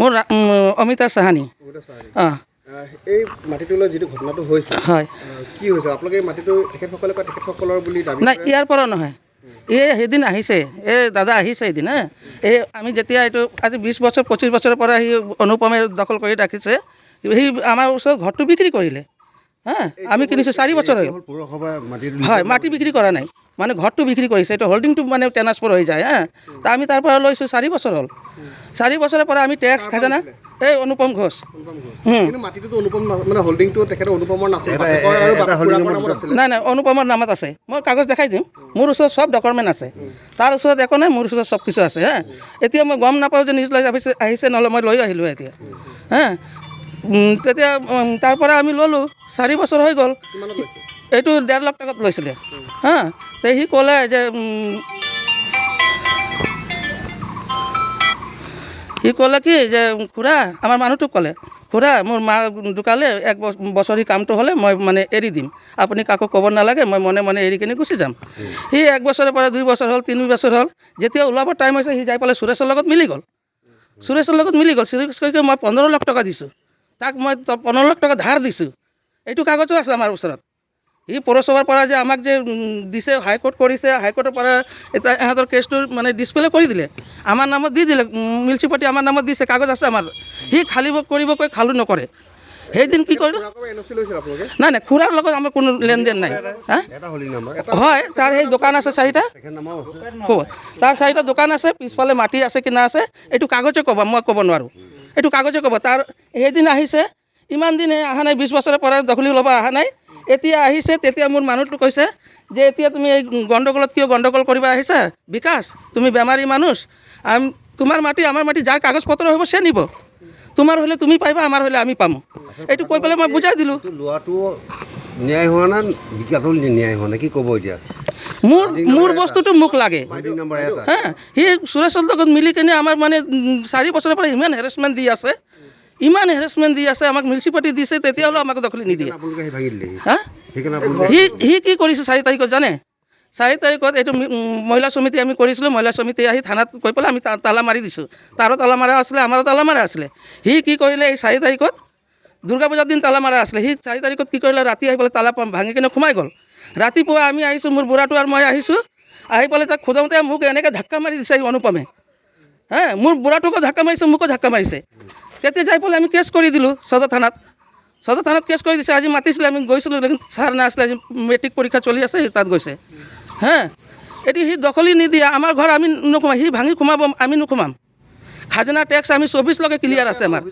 মোৰ অমিতা চাহানী। অঁ, এই মাটিটোলৈ যিটো ঘটনাটো হৈছে, হয়, কি হৈছে আপোনালোকে এই মাটিটো তেখেতসকলে কয় তেখেতসকলৰ বুলি দাবী নাই কৰে? ইয়াৰ পৰা নহয়, এই সেইদিন আহিছে, এই দাদা আহিছে এদিন এই আমি যেতিয়া এইটো আজি 20 বছৰ 25 বছৰৰ পৰা সি অনুপমে দখল কৰি ৰাখিছে, সি আমাৰ ওচৰত ঘৰটো বিক্ৰী কৰিলে। আমি কিনিছোঁ 4 বছৰ হ'ল। পৌৰসভা মাটি হয়, মাটি বিক্ৰী কৰা নাই, মানে ঘৰটো বিক্ৰী কৰিছে, এইটো হোল্ডিংটো মানে ট্ৰেন্সফাৰ হৈ যায়। তা আমি তাৰ পৰা লৈছোঁ 4 বছৰ হ'ল। 4 বছৰৰ পৰা আমি টেক্স খাজানা এই অনুপম ঘোষ। কিন্তু মাটিটোতো অনুপম মানে হোল্ডিংটো তেখেতৰ অনুপমৰ নাছিল, বাপেকৰ আৰু খুৰাকৰ নামত আছিলে। নাই নাই, অনুপমৰ নামত আছে, মই কাগজ দেখাই দিম, মোৰ ওচৰত চব ডকুমেণ্ট আছে, তাৰ ওচৰত একো নাই, মোৰ ওচৰত চব কিছু আছে। এতিয়া মই গম নাপাওঁ যে নিউজ লৈ আহিছে, নহ'লে মই লৈ আহিলোঁ এতিয়া। তেতিয়া তাৰ পৰা আমি ল'লোঁ, 4 বছৰ হৈ গ'ল। কিমানত লৈছে? এইটো 1.5 লাখ টকাত লৈছিলে। তে সি ক'লে যে সি ক'লে কি যে খুৰা, আমাৰ মানুহটোক ক'লে, খুৰা মোৰ মা ঢুকালে, 1 বছৰ সি কামটো হ'লে মই মানে এৰি দিম, আপুনি কাকো ক'ব নালাগে, মই মনে মনে এৰি কিনে গুচি যাম। সি 1 বছৰৰ পৰা 2 বছৰ হ'ল, 3 বছৰ হ'ল, যেতিয়া ওলাব টাইম হৈছে সি যাই পেলাই সুৰেশৰ লগত মিলি গ'ল। সুৰেশ কৈ মই 15 লাখ টকা দিছোঁ, তাক মই 15 লাখ টকা ধাৰ দিছোঁ, এইটো কাগজো আছে আমাৰ ওচৰত। সি পৌৰসভাৰ পৰা যে আমাক যে দিছে, হাইকোৰ্ট কৰিছে, হাইকোৰ্টৰ পৰা এতিয়া ইহঁতৰ কেছটো মানে ডিছপ্লে কৰি দিলে, আমাৰ নামত দি দিলে, মিউনিচিপালিটি আমাৰ নামত দিছে, কাগজ আছে আমাৰ। সি খালী কৰিব কৈ খালী নকৰে। সেইদিন কি কৰিলোঁ, এনঅ'চি লৈছিল আপোনালোকে? নাই নাই, খুৰাৰ লগত আমাৰ কোনো লেনদেন নাই। এটা হোল্ডিং নাম্বাৰ হয়, তাৰ সেই দোকান আছে 4টা, তাৰ 4টা দোকান আছে, পিছফালে মাটি আছে কি না আছে, এইটো কাগজে ক'ব, মই ক'ব নোৱাৰোঁ, এইটো কাগজে ক'ব। তাৰ সেইদিন আহিছে, ইমান দিন অহা নাই, 20 বছৰৰ পৰা দখলি ল'ব অহা নাই, এতিয়া আহিছে। তেতিয়া মোৰ মানুহটো কৈছে যে এতিয়া তুমি এই গণ্ডগোলত কিয় গণ্ডগোল কৰিব আহিছা বিকাশ, তুমি বেমাৰী মানুহ, তোমাৰ মাটি আমাৰ মাটি, যাৰ কাগজ পত্ৰ হ'ব সে নিব, তোমাৰ হ'লে তুমি পাইবা, আমাৰ হ'লে আমি পাম, এইটো কৈ পেলাই মই বুজাই দিলোঁ। লোৱাটো ন্যায় হোৱা নাই, বিকাটো ন্যায় হোৱা নাই, কি ক'ব এতিয়া? মোৰ বস্তুটো মোক লাগে। সি সুৰেশৰ লগত মিলি কিনে আমাৰ মানে 4 বছৰৰ পৰা ইমান হেৰেছমেণ্ট দি আছে, আমাক মিউনিচিপালিটি দিছে, তেতিয়াহ'লেও আমাক দখলি নিদিয়ে। সি কি কৰিছে 4 তাৰিখত জানে? 4 তাৰিখত এইটো মহিলা সমিতি আমি কৰিছিলোঁ, মহিলা সমিতি আহি থানাত কৈ পেলাই আমি তালা মাৰি দিছোঁ, তাৰো তালা মাৰা আছিলে, আমাৰো তালা মাৰা আছিলে। সি কি কৰিলে, এই 4 তাৰিখত দুৰ্গা পূজাৰ দিন তালা মাৰা আছিলে, সি 4 তাৰিখত কি কৰিলে, ৰাতি আহি পেলাই তালা ভাঙি কিনে সোমাই গ'ল। ৰাতিপুৱা আমি আহিছোঁ, মোৰ বুঢ়াটো আৰু মই আহিছোঁ, আহি পেলাই তাক খোজাওঁতে মোক এনেকৈ ধাক্কা মাৰি দিছে এই অনুপমে। মোৰ বুঢ়াটোকো ধাক্কা মাৰিছে, মোকো ধাক্কা মাৰিছে। তেতিয়া যাই পেলাই আমি কেছ কৰি দিলোঁ সদৰ থানাত কেছ কৰি দিছে। আজি মাতিছিলে, আমি গৈছিলোঁ, লেকিন ছাৰ নাছিলে, আজি মেট্ৰিক পৰীক্ষা চলি আছে, সি তাত গৈছে। এতিয়া সি দখলি নিদিয়ে, আমাৰ ঘৰ আমি নোসোমাম, সি ভাঙি সোমাব, আমি নোসোমাম। খাজানা টেক্স আমি 24 লৈকে ক্লিয়াৰ আছে আমাৰ।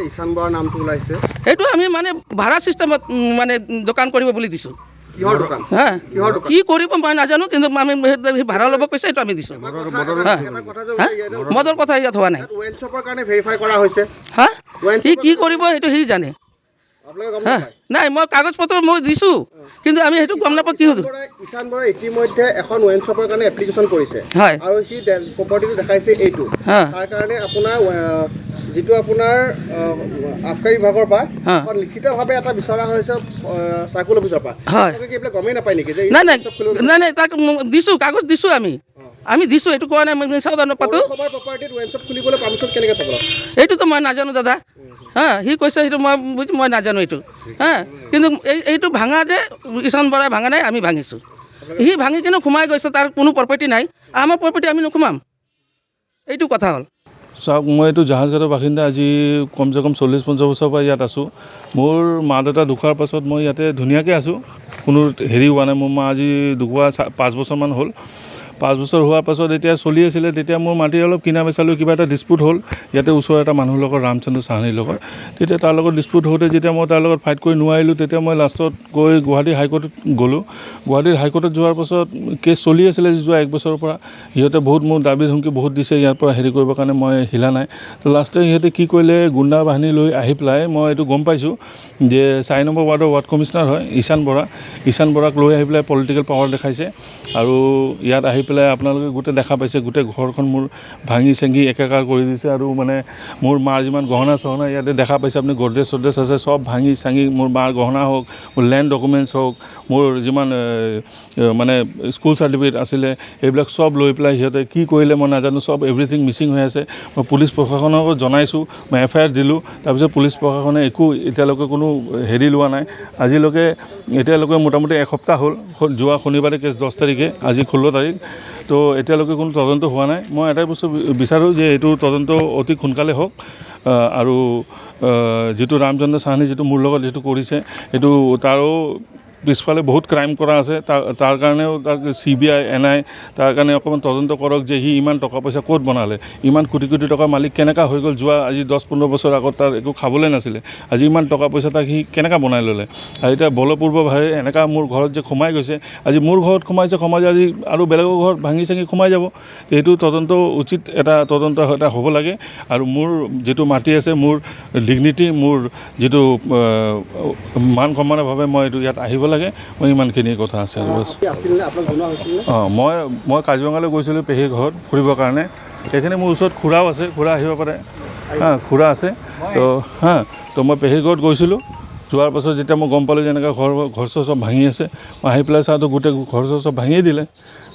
ঈশান বৰাৰ নামটো ওলাইছে, সেইটো আমি মানে ভাড়া চিষ্টেমত মানে দোকান কৰিব বুলি দিছোঁ। কিহৰ দোকান? কি কৰিব মই নাজানো, কিন্তু আমি ভাড়া ল'ব কৈছে, এইটো আমি দিছোঁ। মদৰ কথা ইয়াত হোৱা নাই। ৱাইন শ্বপৰ কাৰণে ভেৰিফাই কৰা হৈছে। সি কি কৰিব সেইটো সি জানে। আপোনালোকে গম নাপায়? নাই, মই কাগজ পত্ৰ মই দিছোঁ, কিন্তু আমি সেইটো গম নাপাওঁ কি হ'ল। ঈশান বৰাই ইতিমধ্যে এখন ৱাইন শ্বপৰ কাৰণে এপ্লিকেশ্যন কৰিছে, হয়, আৰু সি প্ৰপাৰ্টিটো দেখাইছে এইটো। তাৰ কাৰণে আপোনাৰ যিটো আপোনাৰ আবকাৰী বিভাগৰ পৰা এখন লিখিতভাৱে এটা বিচৰা হৈছে চাৰ্কুল অফিচৰ পৰা। আপোনালোকে এইবিলাক গমেই নাপায় নেকি যে নাই, তাক দিছোঁ, কাগজ দিছোঁ, আমি দিছোঁ, এইটো কোৱা নাই মিছা কথা নাপাতো। প্ৰপাৰ্টিত ৱাইন শ্বপ খুলিবলৈ পাৰ্মিশ্যন কেনেকৈ পাব? এইটোতো মই নাজানো দাদা। সি কৈছে সেইটো মই নাজানো এইটো। কিন্তু এইটো ভাঙা যে ঈশান বৰাই ভাঙা নাই, আমি ভাঙিছোঁ। সি ভাঙি কিনে সোমাই গৈছে, তাৰ কোনো প্ৰপাৰ্টি নাই, আমাৰ প্ৰপাৰ্টি আমি নোসোমাম, এইটো কথা হ'ল। চাওক, মই এইটো জাহাজঘাটৰ বাসিন্দা, আজি কমচে কম 40-50 বছৰৰ পৰা ইয়াত আছোঁ। মোৰ মা দেউতা ঢুকোৱাৰ পাছত মই ইয়াতে ধুনীয়াকৈ আছোঁ, কোনো হেৰি হোৱা নাই। মোৰ মা আজি ঢুকোৱা 5 বছৰমান হ'ল। 5 বছৰ হোৱাৰ পাছত এতিয়া চলি আছিলে, তেতিয়া মোৰ মাটি অলপ কিনা বেচালোঁ, কিবা এটা ডিছপুট হ'ল ইয়াতে ওচৰৰ এটা মানুহৰ লগত, ৰামচন্দ্ৰ চাহানীৰ লগত। তেতিয়া তাৰ লগত ডিছপুট হওঁতে যেতিয়া মই তাৰ লগত ফাইট কৰি নোৱাৰিলোঁ, তেতিয়া মই লাষ্টত গৈ গুৱাহাটী হাইকোৰ্টত গ'লোঁ। গুৱাহাটীৰ হাইকোৰ্টত যোৱাৰ পাছত কেছ চলি আছিলে যোৱা 1 বছৰৰ পৰা। সিহঁতে বহুত মোৰ দাবী ধমকি বহুত দিছে ইয়াৰ পৰা হেৰি কৰিবৰ কাৰণে, মই হিলা নাই। তো লাষ্টে সিহঁতে কি কৰিলে, গুণ্ডা বাহিনী লৈ আহি পেলাই, মই এইটো গম পাইছোঁ যে 4 নম্বৰ ৱাৰ্ডৰ ৱাৰ্ড কমিশ্যনাৰ হয় ঈশান বৰাক লৈ আহি পেলাই পলিটিকেল পাৱাৰ দেখাইছে, আৰু ইয়াত আহি পেলাই আপোনালোকে গোটেই দেখা পাইছে, গোটেই ঘৰখন মোৰ ভাঙি চাঙি একাকাৰ কৰি দিছে। আৰু মানে মোৰ মাৰ যিমান গহনা চহনা ইয়াতে দেখা পাইছে আপুনি, গড্ৰেজ চড্ৰেজ আছে চব ভাঙি চাঙি, মোৰ মাৰ গহনা হওক, মোৰ লেণ্ড ডকুমেণ্টছ হওক, মোৰ যিমান মানে স্কুল চাৰ্টিফিকেট আছিলে এইবিলাক চব লৈ পেলাই সিহঁতে কি কৰিলে মই নাজানো, চব এভৰিথিং মিচিং হৈ আছে। মই পুলিচ প্ৰশাসনক জনাইছোঁ, মই FIR দিলোঁ, তাৰপিছত পুলিচ প্ৰশাসনে একো এতিয়ালৈকে কোনো হেৰি লোৱা নাই। আজিলৈকে এতিয়ালৈকে মোটামুটি এসপ্তাহ হ'ল, যোৱা শনিবাৰে কেছ 10 তাৰিখে, আজি 16 তাৰিখ, তো এতিয়ালৈকে কোনো তদন্ত হোৱা নাই। মই এটাই বস্তু বিচাৰোঁ যে এইটো তদন্ত অতি সোনকালে হওক। আৰু যিটো ৰামচন্দ্ৰ চাহানী যিটো মোৰ লগত যিটো কৰিছে, এইটো তাৰো পিছফালে বহুত ক্ৰাইম কৰা আছে, তাৰ কাৰণেও তাক CBI NI তাৰ কাৰণে অকণমান তদন্ত কৰক যে সি ইমান টকা পইচা ক'ত বনালে, ইমান কোটি কোটি টকাৰ মালিক কেনেকুৱা হৈ গ'ল। যোৱা আজি 10-15 বছৰ আগত তাৰ একো খাবলৈ নাছিলে, আজি ইমান টকা পইচা তাক সি কেনেকৈ বনাই ল'লে। আৰু এতিয়া বলপূৰ্বকভাৱে এনেকুৱা মোৰ ঘৰত যে সোমাই গৈছে, আজি মোৰ ঘৰত সোমাইছে, সমাজে আজি আৰু বেলেগৰ ঘৰত ভাঙি চাঙি সোমাই যাব। এইটো তদন্ত উচিত এটা তদন্ত এটা হ'ব লাগে। আৰু মোৰ যিটো মাটি আছে, মোৰ ডিগনিটি, মোৰ যিটো মান সন্মানভাৱে মই এইটো ইয়াত আহিব লাগে, মই ইমানখিনি কথা আছে আৰু বছ। মই কাজিৰঙালৈ গৈছিলোঁ পেহীৰ ঘৰত ফুৰিবৰ কাৰণে। সেইখিনি মোৰ ওচৰত খুৰাও আছে, খুৰা আহিব পাৰে, খুৰা আছে তো মই পেহীৰ ঘৰত গৈছিলোঁ। যোৱাৰ পাছত যেতিয়া মই গম পালোঁ যে এনেকৈ ঘৰ চব ভাঙি আছে, মই আহি পেলাই চাওঁতো গোটেই ঘৰ চব ভাঙিয়ে দিলে।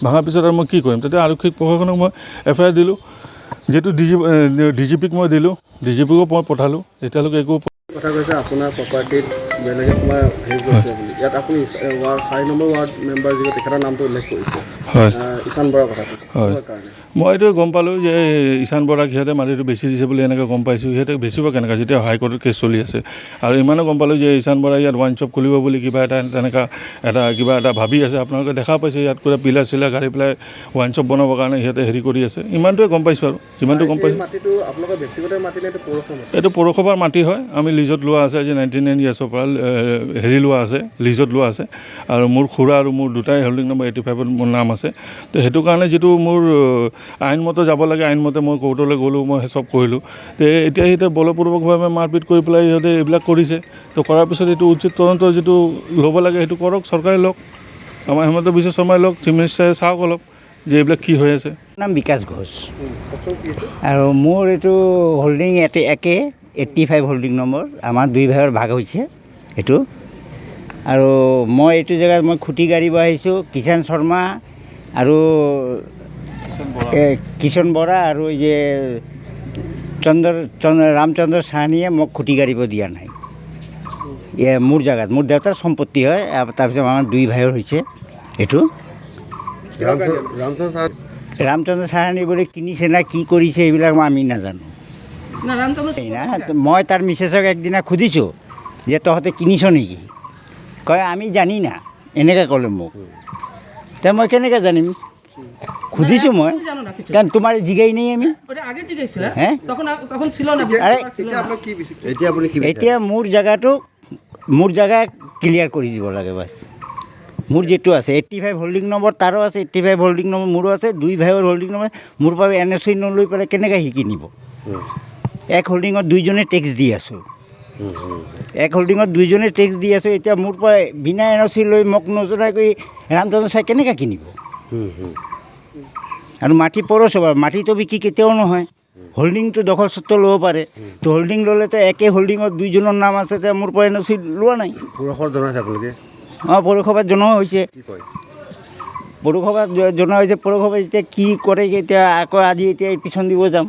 ভাঙাৰ পিছত আৰু মই কি কৰিম, তেতিয়া আৰক্ষী প্ৰশাসনক মই FIR দিলোঁ, যিহেতু DGPক মই দিলোঁ, DGPকো মই পঠালোঁ। এতিয়ালৈকে একো কথা কৈছে আপোনাৰ প্ৰপাৰ্টিত বেলেগে সোমাই হেৰি কৰিছে বুলি। ইয়াত আপুনি 4 নম্বৰ ৱাৰ্ড মেম্বাৰ যিটো তেখেতৰ নামটো উল্লেখ কৰিছে, হয়, ঈশান বৰাৰ কথাটো। হয়, মই এইটো গম পালোঁ যে ঈশান বৰাক সিহঁতে মাটিটো বেচি দিছে বুলি এনেকৈ গম পাইছোঁ। সিহঁতে বেচিব কেনেকৈ যেতিয়া হাইকোৰ্টত কেছ চলি আছে। আৰু ইমানো গম পালোঁ যে ঈশান বৰাই ইয়াত ৱাইন শ্বপ খুলিব বুলি কিবা এটা তেনেকুৱা কিবা এটা ভাবি আছে। আপোনালোকে দেখা পাইছে ইয়াত পুৰা পিলাৰ চিলাৰ গাড়ি পেলাই ৱাইন শ্বপ বনাবৰ কাৰণে সিহঁতে হেৰি কৰি আছে। ইমানটোৱে গম পাইছোঁ আৰু যিমানটো গম পাইছোঁ। মাটিটো আপোনালোকৰ ব্যক্তিগত মাটি নে পৌৰসভাৰ মাটি? এইটো পৌৰসভাৰ মাটি হয়। আমি লিজত লোৱা আছে, আজি 99 ইয়াৰ্ছৰ পৰা হেৰি লোৱা আছে, লিজত লোৱা আছে। আৰু মোৰ খুৰা আৰু মোৰ দুটাই হোল্ডিং নম্বৰ 85ত মোৰ নাম আছে। তো সেইটো কাৰণে যিটো মোৰ আইনমতে যাব লাগে, আইনমতে মই কোৰ্টলৈ গ'লোঁ, মই চব কৰিলোঁ। তো এতিয়া সিহঁতে বলপূৰ্বকভাৱে মাৰপিট কৰি পেলাই সিহঁতে এইবিলাক কৰিছে। তো কৰাৰ পিছত এইটো উচিত তদন্ত যিটো ল'ব লাগে সেইটো কৰক, চৰকাৰে লওক, আমাৰ হিমন্ত বিশ্ব শৰ্মাই লওক, চিফ মিনিষ্টাৰে চাওক অলপ যে এইবিলাক কি হৈ আছে। নাম বিকাশ ঘোষ আৰু মোৰ এইটো হোল্ডিং একে 85 হোল্ডিং নম্বৰ। আমাৰ 2 ভাগৰ ভাগ হৈছে এইটো। আৰু মই এইটো জেগাত মই খুঁটি গাড়িব আহিছোঁ। কিষাণ শৰ্মা আৰু কিষণ বৰা আৰু এই যে ৰামচন্দ্ৰ চাহানীয়ে মোক খুঁটি গাড়িব দিয়া নাই। মোৰ জেগাত, মোৰ দেউতাৰ সম্পত্তি হয়। তাৰপিছত আমাৰ 2 ভাইৰ হৈছে এইটো। ৰামচন্দ্ৰ চাহানী বুলি কিনিছে না কি কৰিছে এইবিলাক আমি নাজানো। মই তাৰ মিছেছক একদিনা সুধিছোঁ যে তহঁতে কিনিছ নেকি? কয় আমি জানি না, এনেকৈ ক'লে মোক। তে মই কেনেকৈ জানিম? সুধিছোঁ মই, কাৰণ তোমাৰ জিগাই নেই আমি। এতিয়া মোৰ জেগা ক্লিয়াৰ কৰি দিব লাগে বাছ। মোৰ যিটো আছে 85 হোল্ডিং নম্বৰ তাৰো আছে, 85 হোল্ডিং নম্বৰ মোৰো আছে, 2 ভাইৰ হোল্ডিং নম্বৰ। মোৰ পৰা NOC নলৈ পেলাই কেনেকৈ সি কিনিব? এক হোল্ডিঙত 2জনে টেক্স দি আছোঁ, এক হোল্ডিঙত 2জনে টেক্স দি আছোঁ। এতিয়া মোৰ পৰা বিনা NOC লৈ মোক নজনাকৈ ৰামচন্দ্ৰ চাই কেনেকৈ কিনিব? আৰু মাটি পৌৰসভাৰ মাটিটো বিক্ৰী কেতিয়াও নহয়, হোল্ডিংটো দখল স্বত্ব ল'ব পাৰে। তো হোল্ডিং ল'লেতো একে হোল্ডিঙত 2জনৰ নাম আছে, এতিয়া মোৰ পৰা NOC লোৱা নাই। পৌৰসভাত জনাইছে আপোনালোকে? পৌৰসভাত জনোৱা হৈছে, পৌৰসভাত জনোৱা হৈছে। পৌৰসভাত এতিয়া কি কৰে এতিয়া আকৌ আজি এতিয়া পিছন দিব যাম।